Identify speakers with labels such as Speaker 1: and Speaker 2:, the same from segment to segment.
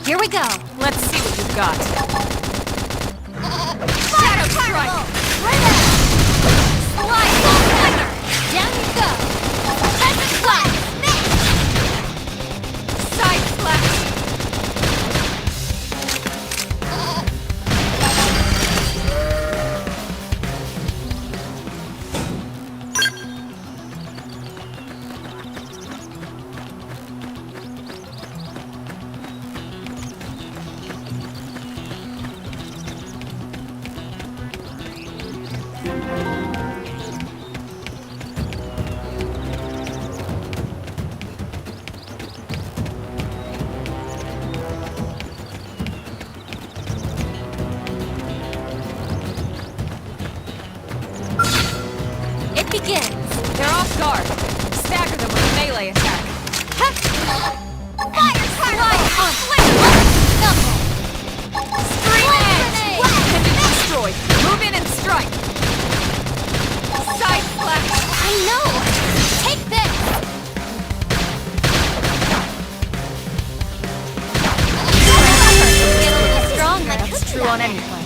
Speaker 1: Here we go.
Speaker 2: Let's see what you've got.
Speaker 1: Shadow strike! Right out! Slide ball fighter! Down you go! Pheasant flash!
Speaker 2: Side slash! They're off guard. Stagger them with a melee attack.
Speaker 1: Fire slide on double.
Speaker 2: Scream edge! Pendant destroyed. Move in and strike. Side slash.
Speaker 1: I know. Take this. Get a little strong like
Speaker 2: That's true on any planet.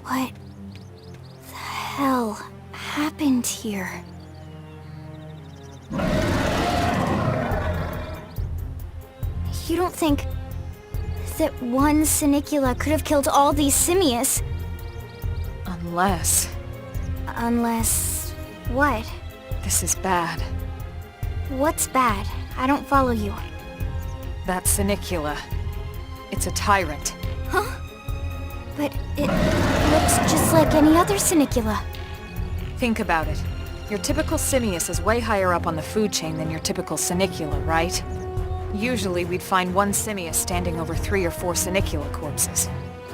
Speaker 1: What the hell happened here? You don't think that one Sinicula could have killed all these simius?
Speaker 2: Unless...
Speaker 1: Unless... what?
Speaker 2: This is bad.
Speaker 1: What's bad? I don't follow you.
Speaker 2: That Sinicula. It's a tyrant.
Speaker 1: Huh? But it looks just like any other Sinicula.
Speaker 2: Think about it. Your typical simius is way higher up on the food chain than your typical Sinicula, right? Usually we'd find one simius standing over 3 or 4 Sinicula corpses.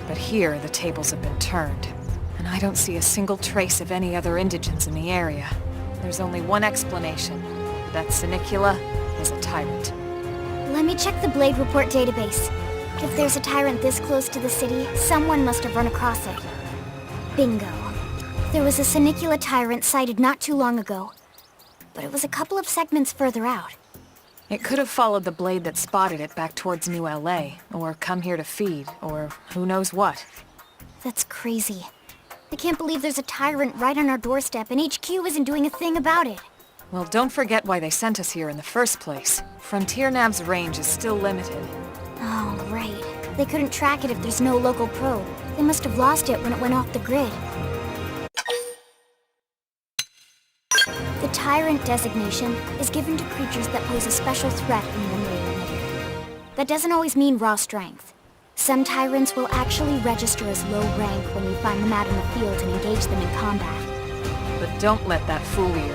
Speaker 2: But here, the tables have been turned. And I don't see a single trace of any other indigents in the area. There's only one explanation. That Sinicula is a tyrant.
Speaker 1: Let me check the Blade Report database. If there's a tyrant this close to the city, someone must have run across it. Bingo. There was a Sinicula tyrant sighted not too long ago. But it was a couple of segments further out.
Speaker 2: It could have followed the blade that spotted it back towards New LA, or come here to feed, or who knows what.
Speaker 1: That's crazy. I can't believe there's a tyrant right on our doorstep and HQ isn't doing a thing about it.
Speaker 2: Well, don't forget why they sent us here in the first place. Frontier Nav's range is still limited.
Speaker 1: Oh, right. They couldn't track it if there's no local probe. They must have lost it when it went off the grid. The Tyrant designation is given to creatures that pose a special threat in the area. That doesn't always mean raw strength. Some Tyrants will actually register as low rank when you find them out in the field and engage them in combat.
Speaker 2: But don't let that fool you.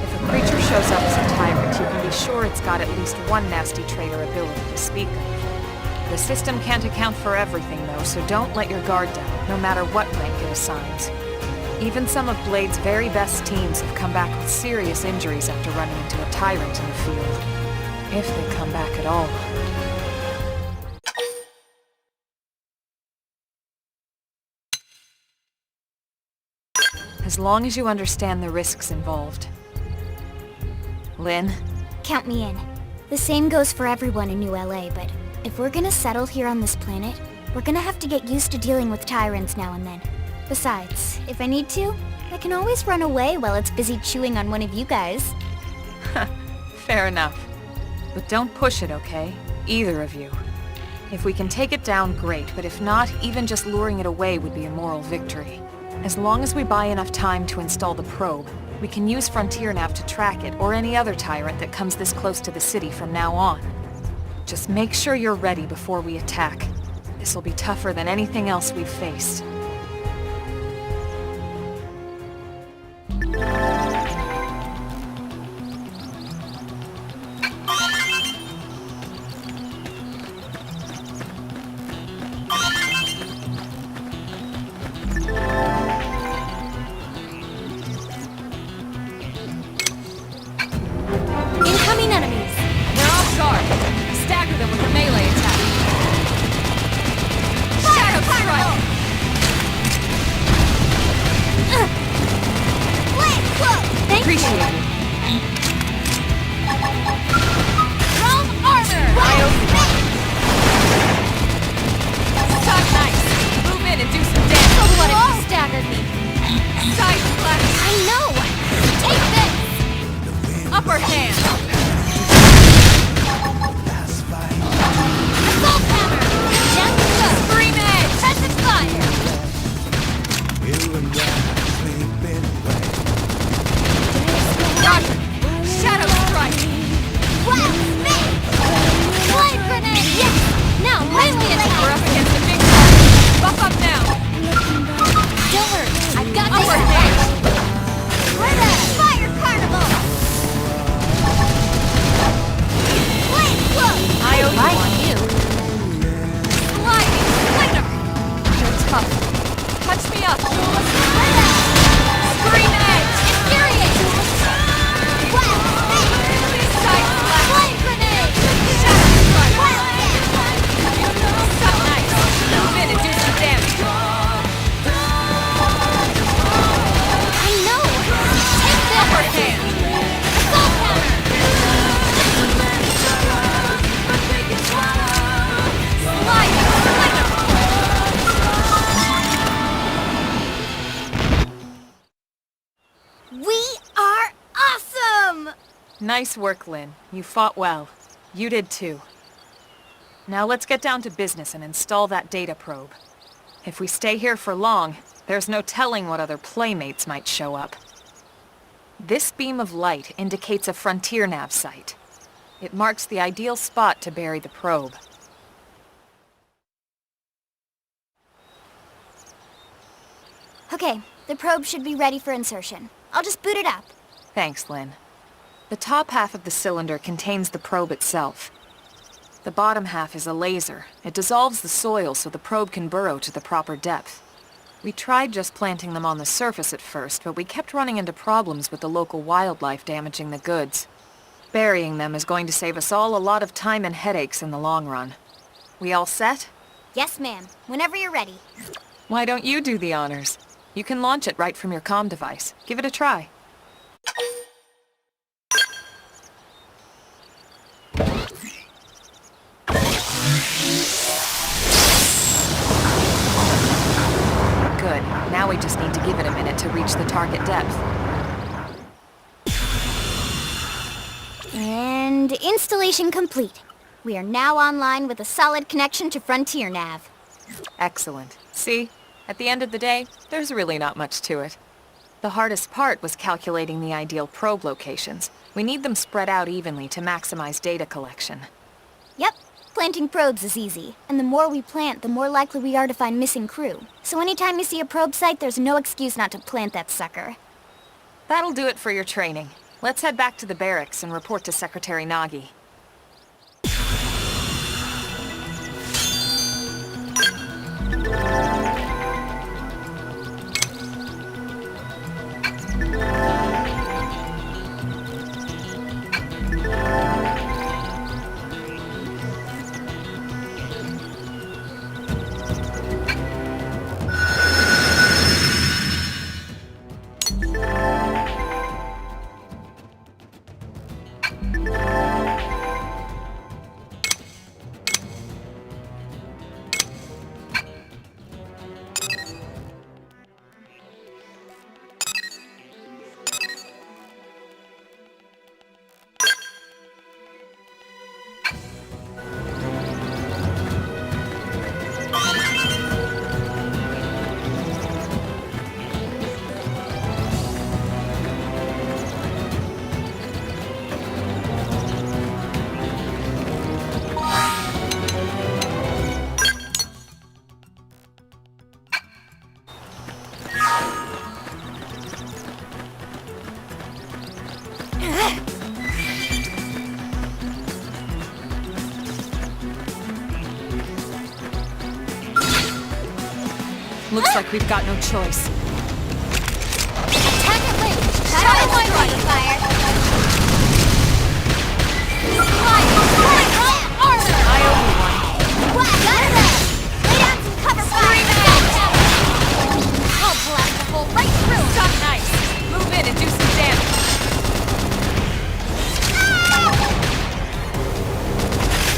Speaker 2: If a creature shows up as a tyrant, you can be sure it's got at least one nasty trait or ability to speak of. The system can't account for everything, though, so don't let your guard down, no matter what rank it assigns. Even some of Blade's very best teams have come back with serious injuries after running into a tyrant in the field. If they come back at all. As long as you understand the risks involved. Lynn?
Speaker 1: Count me in. The same goes for everyone in New LA, but if we're gonna settle here on this planet, we're gonna have to get used to dealing with tyrants now and then. Besides, if I need to, I can always run away while it's busy chewing on one of you guys.
Speaker 2: Fair enough. But don't push it, okay? Either of you. If we can take it down, great, but if not, even just luring it away would be a moral victory. As long as we buy enough time to install the probe, we can use Frontier Nav to track it, or any other tyrant that comes this close to the city from now on. Just make sure you're ready before we attack. This'll be tougher than anything else we've faced. hand!
Speaker 1: Assault hammer! Down you go!
Speaker 2: Scream edge!
Speaker 1: Press fire!
Speaker 2: Roger! Shadow strike!
Speaker 1: Wow! Me! Flame grenade! Yes! Now, melee attack!
Speaker 2: We're up against a big target. Buff up now!
Speaker 1: Don't worry, I've got this!
Speaker 2: Upward dash!
Speaker 1: Rita! Fire carnival! Flame flow!
Speaker 2: I owe you one.
Speaker 1: you!
Speaker 2: Sliding splinter! You're tough. Touch me up!
Speaker 1: Rita!
Speaker 2: Scream edge!
Speaker 1: Infuriate! Wow!
Speaker 2: Side slash!
Speaker 1: Flame grenade!
Speaker 2: Shadow strike!
Speaker 1: Wow!
Speaker 2: So nice! Move in and do some damage!
Speaker 1: I know! Take this!
Speaker 2: Upward hand!
Speaker 1: Assault hammer!
Speaker 2: Sliding splinter!
Speaker 1: We are awesome!
Speaker 2: Nice work, Lynn. You fought well. You did too. Now let's get down to business and install that data probe. If we stay here for long, there's no telling what other playmates might show up. This beam of light indicates a frontier nav site. It marks the ideal spot to bury the probe.
Speaker 1: Okay, the probe should be ready for insertion. I'll just boot it up.
Speaker 2: Thanks, Lynn. The top half of the cylinder contains the probe itself. The bottom half is a laser. It dissolves the soil so the probe can burrow to the proper depth. We tried just planting them on the surface at first, but we kept running into problems with the local wildlife damaging the goods. Burying them is going to save us all a lot of time and headaches in the long run. We all set?
Speaker 1: Yes, ma'am. Whenever you're ready.
Speaker 2: Why don't you do the honors? You can launch it right from your comm device. Give it a try. Good. Now we just need to give it a minute to reach the target depth.
Speaker 1: And installation complete. We are now online with a solid connection to Frontier Nav.
Speaker 2: Excellent. See? At the end of the day, there's really not much to it. The hardest part was calculating the ideal probe locations. We need them spread out evenly to maximize data collection.
Speaker 1: Yep, planting probes is easy. And the more we plant, the more likely we are to find missing crew. So anytime you see a probe site, there's no excuse not to plant that sucker.
Speaker 2: That'll do it for your training. Let's head back to the barracks and report to Secretary Nagi. Looks like we've got no choice.
Speaker 1: Attack at range! Shadow strike! Fire! Armor!
Speaker 2: I owe you one.
Speaker 1: Wow, got it up! Lay down some cover fire! I'll blast the hole right through!
Speaker 2: Stop nice. Move in and do some damage.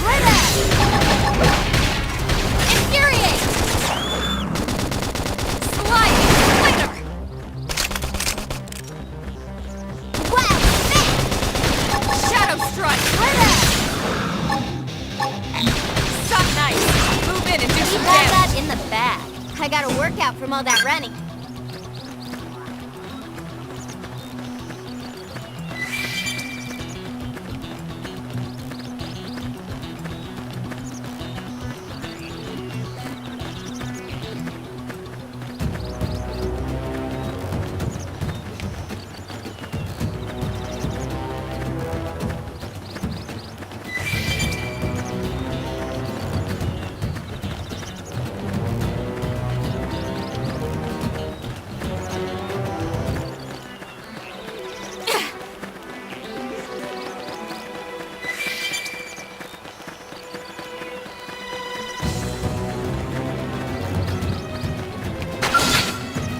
Speaker 1: Right up! Infuriate! Sliding splinter! Wow! I got a workout from all that running.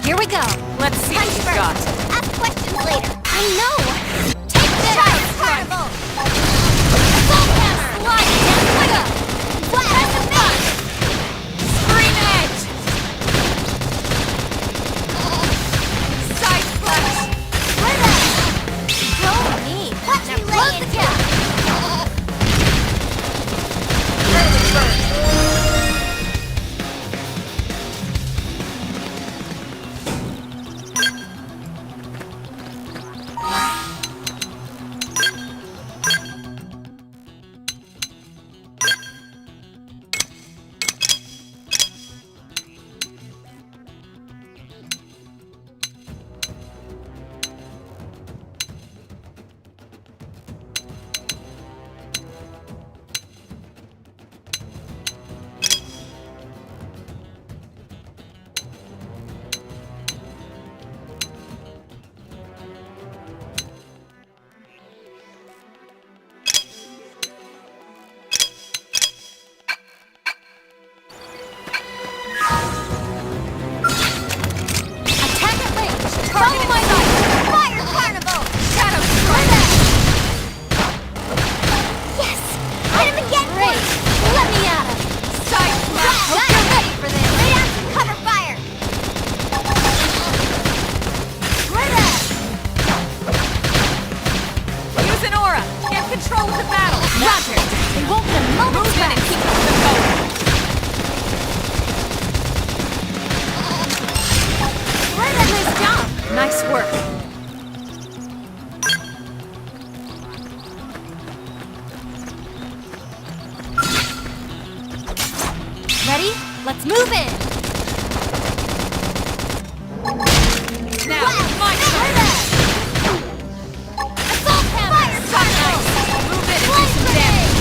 Speaker 1: Here we go.
Speaker 2: Let's see what you've got.
Speaker 1: Ask questions later. I know. Take this. Carnival. Assault hammer. Slide down. Wiggle. Press and push.
Speaker 2: Screen edge! Side flash!
Speaker 1: Right up. Go me. Watch me lay it down.
Speaker 2: Early bird! Nice work.
Speaker 1: Ready? Let's move in.
Speaker 2: Now, my turn.
Speaker 1: Assault hammer. Fire tornado.
Speaker 2: Move it and do some damage.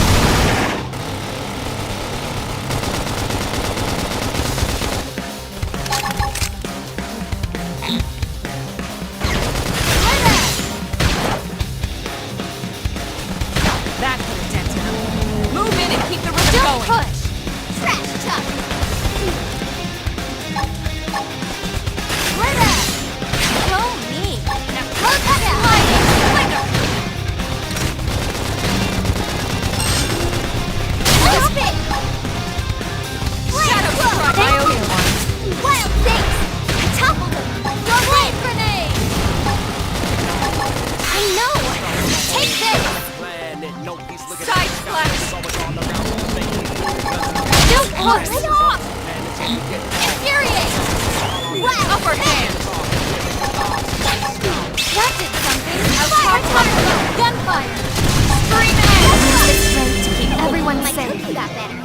Speaker 2: That could have dented him. Move in and keep the roof
Speaker 1: Don't
Speaker 2: going.
Speaker 1: push. Trash chuck. Right up. Go me. Now close that sliding. Winner. Stop it.
Speaker 2: Shadow strike. I owe you one.
Speaker 1: Wild things. I toppled him. Your blade grenade. I know. Take this.
Speaker 2: Side splash.
Speaker 1: Don't push. Lay off. Infuriate. Wow.
Speaker 2: Upper hand.
Speaker 1: That did something. Fire tornado. Gunfire.
Speaker 2: Screen edge.
Speaker 1: Use this strength to keep everyone safe. My cookie got better.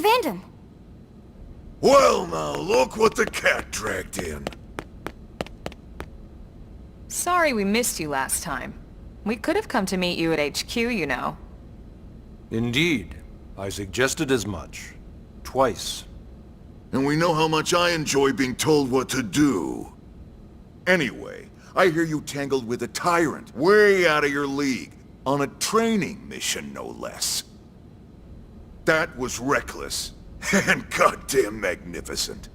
Speaker 1: Vanden!
Speaker 3: Well now, look what the cat dragged in.
Speaker 2: Sorry we missed you last time. We could have come to meet you at HQ, you know.
Speaker 4: Indeed. I suggested as much. Twice.
Speaker 3: And we know how much I enjoy being told what to do. Anyway, I hear you tangled with a tyrant, way out of your league, on a training mission, no less. That was reckless, and goddamn magnificent.